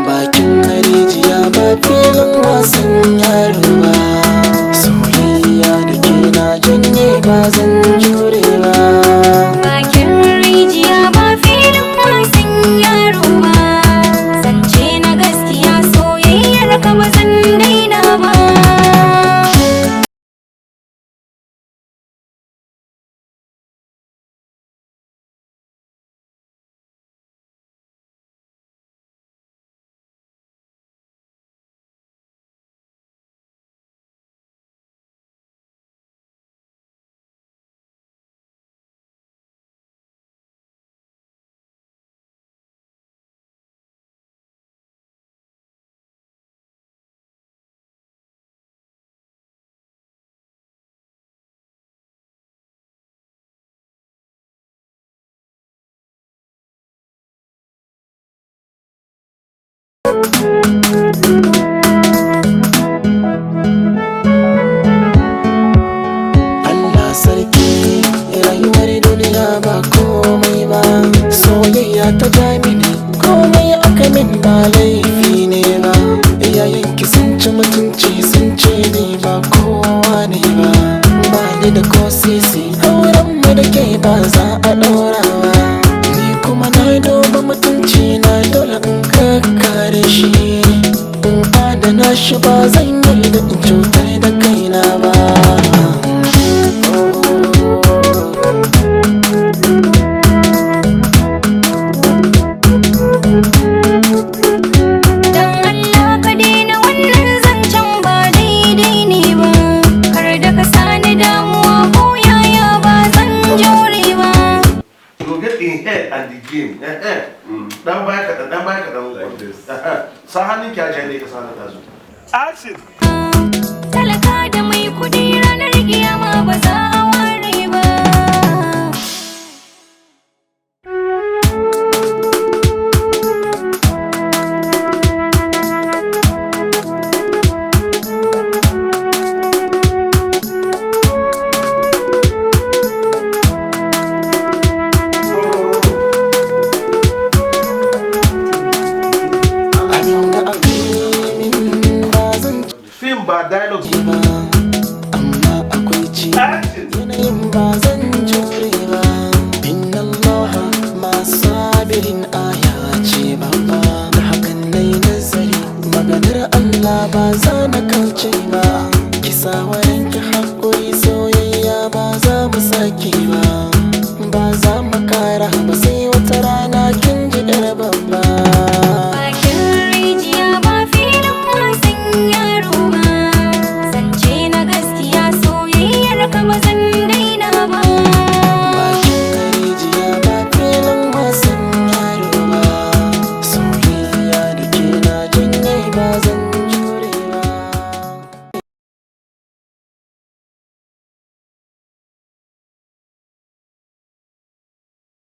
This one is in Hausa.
bakin rijiya ba filin wasan yaro ba. Soyayya da ke na janye ba zan jure ba. Bakin rijiya ba filin wasan yaro ba. Zance na gaskiya soyayyar ka ba zan daina ba. Allah sarki rayuwar duniya ba komai ba. Soyayya ta damini komai aka min ba laifi ne ba. Iyayenki sun ci mutunci sun ce ni ba kowa ne ba. Ba ni da ko sisi auren mu da ke ba za a ɗora ba. Ni kuma na duba mutunci na dole in kakkare shi. In adana shi ba zan yi da in cutar da kaina ba. Dan Allah ka daina wannan zancen ba daidai ne ba. Kar da ka sani damuwa ko yaya ba zan jure ba. You get in head and the game. Dan baya kaɗan, dan baya kaɗan. Like this. Sa hannun ki a jere ka sa hannun ta zo. Action! Talaka da mai kudi ranar kiyama ba za a ware ba. Abinda ake min ba zan Film ba dialogues. ci ba, amma akwai ci. Action! Yanayin ba zan jure ba. Inna Allah masu sabirin aya ce babba. Da hakan nai nazari maganar Allah ba za